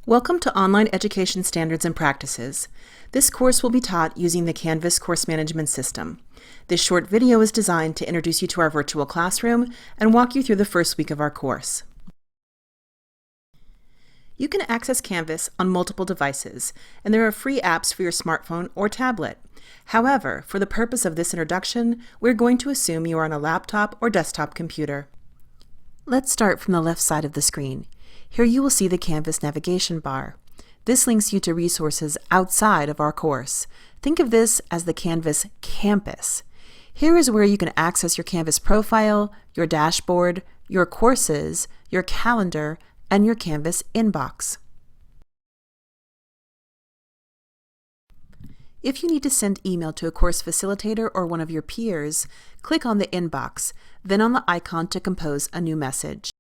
Welcome to Online Education Standards and Practices. This course will be taught using the Canvas course management system. This short video is designed to introduce you to our virtual classroom and walk you through the first week of our course. You can access Canvas on multiple devices, and there are free apps for your smartphone or tablet. However, for the purpose of this introduction, we're going to assume you are on a laptop or desktop computer. Let's start from the left side of the screen. Here you will see the Canvas navigation bar. This links you to resources outside of our course. Think of this as the Canvas campus. Here is where you can access your Canvas profile, your dashboard, your courses, your calendar, and your Canvas inbox. If you need to send email to a course facilitator or one of your peers, click on the inbox, then on the icon to compose a new message.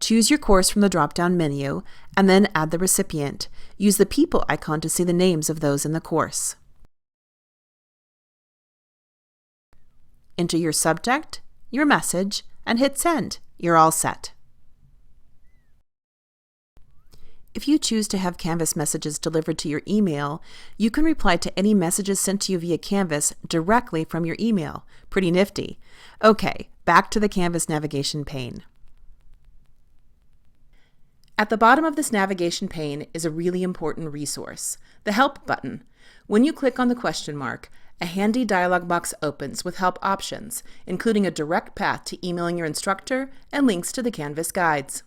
Choose your course from the drop-down menu, and then add the recipient. Use the people icon to see the names of those in the course. Enter your subject, your message, and hit send. You're all set. If you choose to have Canvas messages delivered to your email, you can reply to any messages sent to you via Canvas directly from your email. Pretty nifty. Okay, back to the Canvas navigation pane. At the bottom of this navigation pane is a really important resource, the Help button. When you click on the question mark, a handy dialog box opens with help options, including a direct path to emailing your instructor and links to the Canvas guides.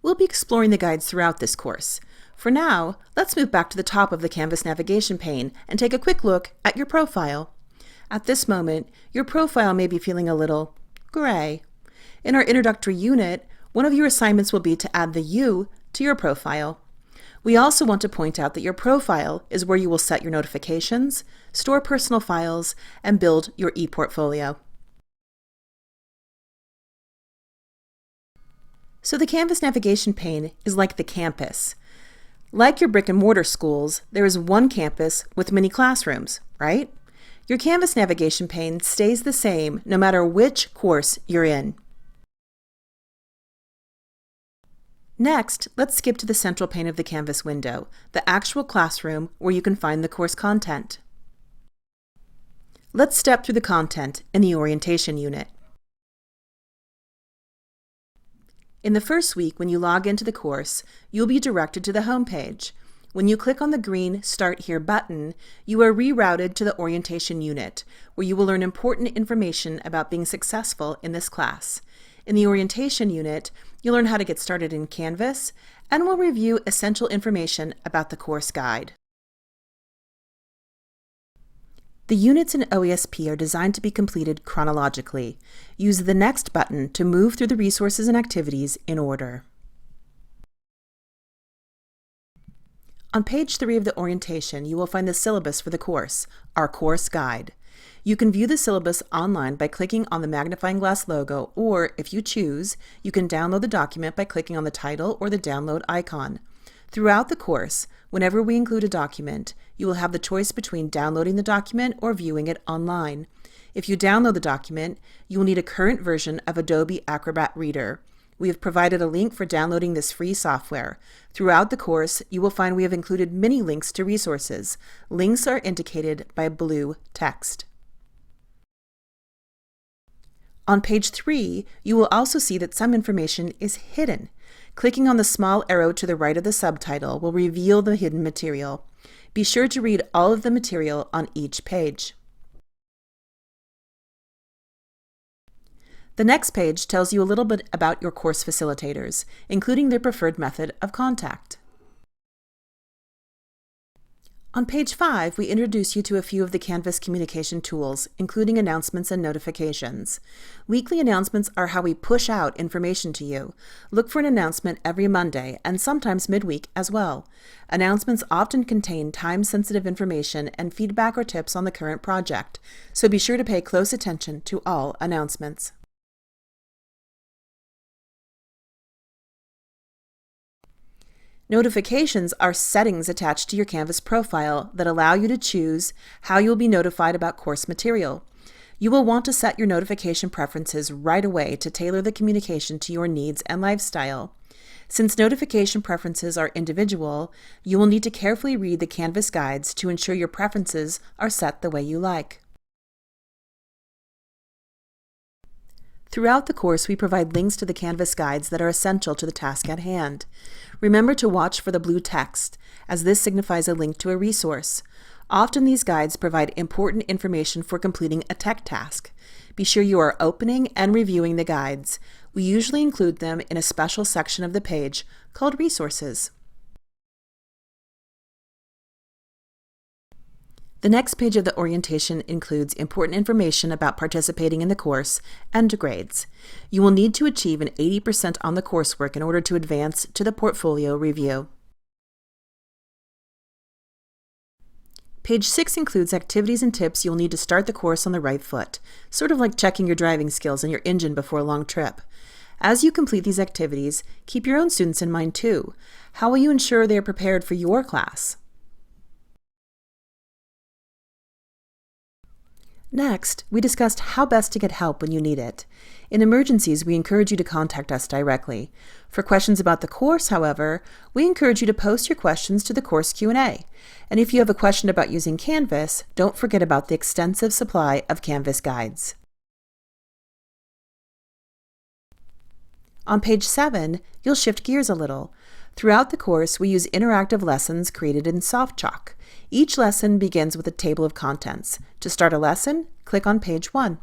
We'll be exploring the guides throughout this course. For now, let's move back to the top of the Canvas navigation pane and take a quick look at your profile. At this moment, your profile may be feeling a little gray. In our introductory unit, one of your assignments will be to add the you to your profile. We also want to point out that your profile is where you will set your notifications, store personal files, and build your ePortfolio. So the Canvas navigation pane is like the campus. Like your brick-and-mortar schools, there is one campus with many classrooms, right? Your Canvas navigation pane stays the same no matter which course you're in. Next, let's skip to the central pane of the Canvas window, the actual classroom where you can find the course content. Let's step through the content in the orientation unit. In the first week, when you log into the course, you'll be directed to the home page. When you click on the green Start Here button, you are rerouted to the orientation unit, where you will learn important information about being successful in this class. In the orientation unit, you'll learn how to get started in Canvas, and we'll review essential information about the course guide. The units in OESP are designed to be completed chronologically. Use the Next button to move through the resources and activities in order. On page 3 of the orientation, you will find the syllabus for the course, our course guide. You can view the syllabus online by clicking on the magnifying glass logo, or if you choose, you can download the document by clicking on the title or the download icon. Throughout the course, whenever we include a document, you will have the choice between downloading the document or viewing it online. If you download the document, you will need a current version of Adobe Acrobat Reader. We have provided a link for downloading this free software. Throughout the course, you will find we have included many links to resources. Links are indicated by blue text. On page 3, you will also see that some information is hidden. Clicking on the small arrow to the right of the subtitle will reveal the hidden material. Be sure to read all of the material on each page. The next page tells you a little bit about your course facilitators, including their preferred method of contact. On page 5, we introduce you to a few of the Canvas communication tools, including announcements and notifications. Weekly announcements are how we push out information to you. Look for an announcement every Monday, and sometimes midweek as well. Announcements often contain time-sensitive information and feedback or tips on the current project, so be sure to pay close attention to all announcements. Notifications are settings attached to your Canvas profile that allow you to choose how you will be notified about course material. You will want to set your notification preferences right away to tailor the communication to your needs and lifestyle. Since notification preferences are individual, you will need to carefully read the Canvas guides to ensure your preferences are set the way you like. Throughout the course, we provide links to the Canvas guides that are essential to the task at hand. Remember to watch for the blue text, as this signifies a link to a resource. Often these guides provide important information for completing a tech task. Be sure you are opening and reviewing the guides. We usually include them in a special section of the page called Resources. The next page of the orientation includes important information about participating in the course and grades. You will need to achieve an 80% on the coursework in order to advance to the portfolio review. Page 6 includes activities and tips you'll need to start the course on the right foot, sort of like checking your driving skills and your engine before a long trip. As you complete these activities, keep your own students in mind too. How will you ensure they are prepared for your class? Next, we discussed how best to get help when you need it. In emergencies, we encourage you to contact us directly. For questions about the course, however, we encourage you to post your questions to the course Q&A. And if you have a question about using Canvas, don't forget about the extensive supply of Canvas guides. On page 7, you'll shift gears a little. Throughout the course, we use interactive lessons created in SoftChalk. Each lesson begins with a table of contents. To start a lesson, click on page 1.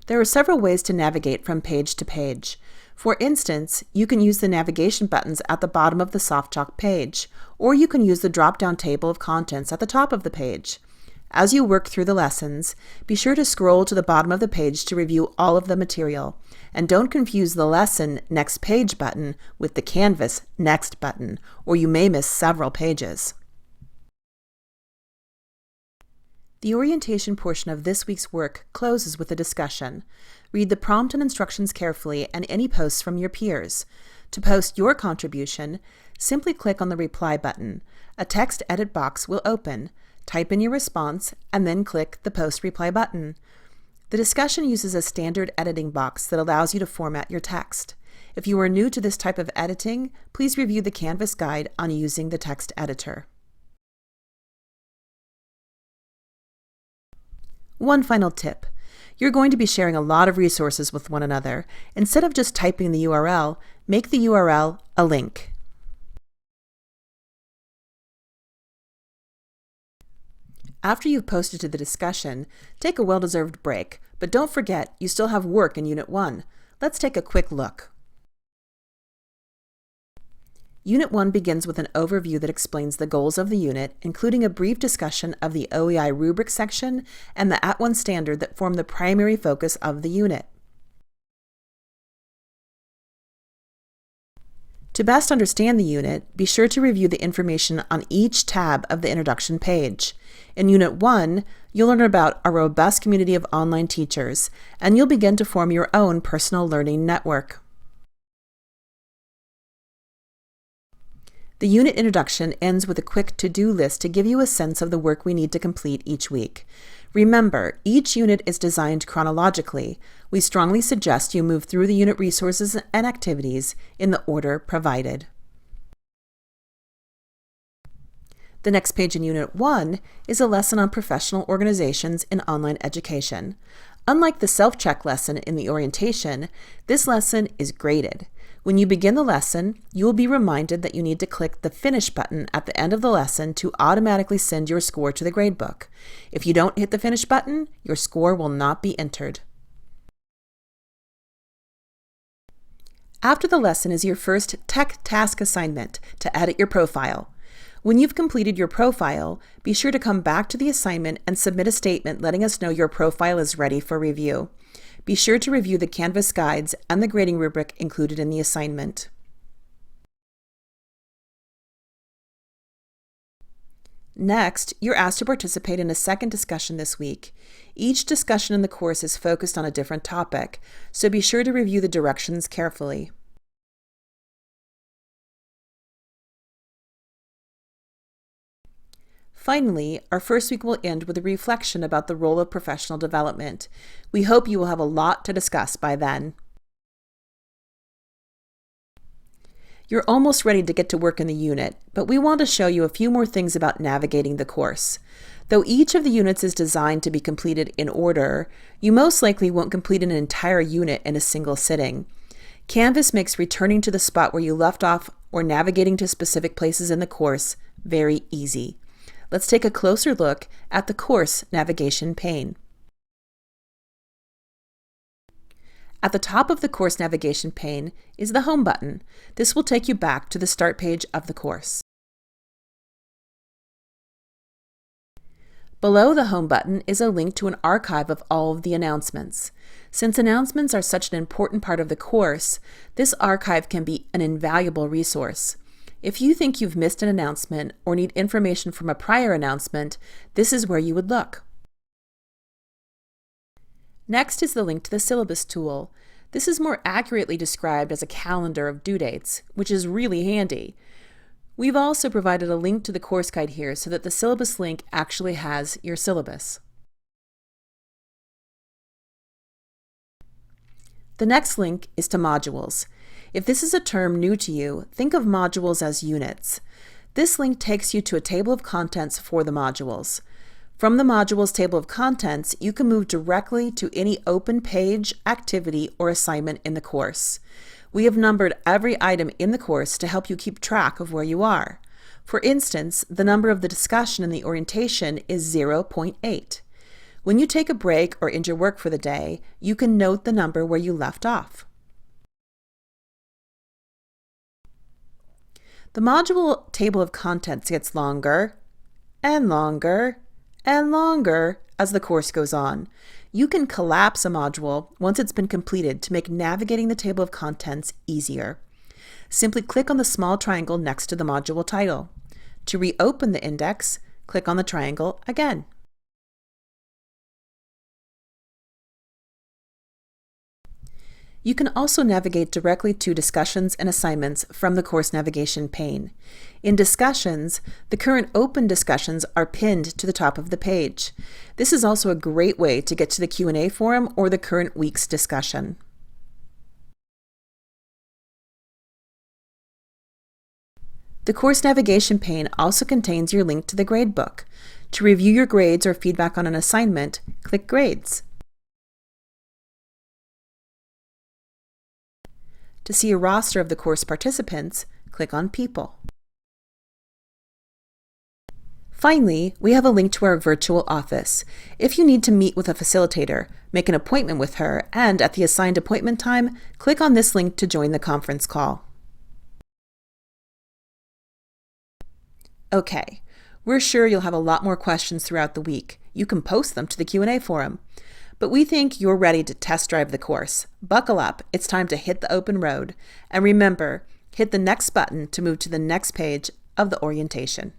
There are several ways to navigate from page to page. For instance, you can use the navigation buttons at the bottom of the SoftChalk page, or you can use the drop-down table of contents at the top of the page. As you work through the lessons, be sure to scroll to the bottom of the page to review all of the material. And don't confuse the Lesson Next Page button with the Canvas Next button, or you may miss several pages. The orientation portion of this week's work closes with a discussion. Read the prompt and instructions carefully and any posts from your peers. To post your contribution, simply click on the Reply button. A text edit box will open. Type in your response and then click the Post Reply button. The discussion uses a standard editing box that allows you to format your text. If you are new to this type of editing, please review the Canvas guide on using the text editor. One final tip. You're going to be sharing a lot of resources with one another. Instead of just typing the URL, make the URL a link. After you've posted to the discussion, take a well-deserved break, but don't forget you still have work in Unit 1. Let's take a quick look. Unit 1 begins with an overview that explains the goals of the unit, including a brief discussion of the OEI rubric section and the @1 standard that form the primary focus of the unit. To best understand the unit, be sure to review the information on each tab of the introduction page. In Unit 1, you'll learn about a robust community of online teachers, and you'll begin to form your own personal learning network. The unit introduction ends with a quick to-do list to give you a sense of the work we need to complete each week. Remember, each unit is designed chronologically. We strongly suggest you move through the unit resources and activities in the order provided. The next page in Unit 1 is a lesson on professional organizations in online education. Unlike the self-check lesson in the orientation, this lesson is graded. When you begin the lesson, you will be reminded that you need to click the Finish button at the end of the lesson to automatically send your score to the gradebook. If you don't hit the Finish button, your score will not be entered. After the lesson is your first tech task assignment to edit your profile. When you've completed your profile, be sure to come back to the assignment and submit a statement letting us know your profile is ready for review. Be sure to review the Canvas guides and the grading rubric included in the assignment. Next, you're asked to participate in a second discussion this week. Each discussion in the course is focused on a different topic, so be sure to review the directions carefully. Finally, our first week will end with a reflection about the role of professional development. We hope you will have a lot to discuss by then. You're almost ready to get to work in the unit, but we want to show you a few more things about navigating the course. Though each of the units is designed to be completed in order, you most likely won't complete an entire unit in a single sitting. Canvas makes returning to the spot where you left off or navigating to specific places in the course very easy. Let's take a closer look at the course navigation pane. At the top of the course navigation pane is the Home button. This will take you back to the start page of the course. Below the Home button is a link to an archive of all of the announcements. Since announcements are such an important part of the course, this archive can be an invaluable resource. If you think you've missed an announcement or need information from a prior announcement, this is where you would look. Next is the link to the syllabus tool. This is more accurately described as a calendar of due dates, which is really handy. We've also provided a link to the course guide here so that the syllabus link actually has your syllabus. The next link is to modules. If this is a term new to you, think of modules as units. This link takes you to a table of contents for the modules. From the modules table of contents, you can move directly to any open page, activity, or assignment in the course. We have numbered every item in the course to help you keep track of where you are. For instance, the number of the discussion in the orientation is 0.8. When you take a break or end your work for the day, you can note the number where you left off. The module table of contents gets longer and longer and longer as the course goes on. You can collapse a module once it's been completed to make navigating the table of contents easier. Simply click on the small triangle next to the module title. To reopen the index, click on the triangle again. You can also navigate directly to discussions and assignments from the course navigation pane. In discussions, the current open discussions are pinned to the top of the page. This is also a great way to get to the Q&A forum or the current week's discussion. The course navigation pane also contains your link to the gradebook. To review your grades or feedback on an assignment, click Grades. To see a roster of the course participants, click on People. Finally, we have a link to our virtual office. If you need to meet with a facilitator, make an appointment with her, and at the assigned appointment time, click on this link to join the conference call. Okay, we're sure you'll have a lot more questions throughout the week. You can post them to the Q&A forum. But we think you're ready to test drive the course. Buckle up, it's time to hit the open road. And remember, hit the next button to move to the next page of the orientation.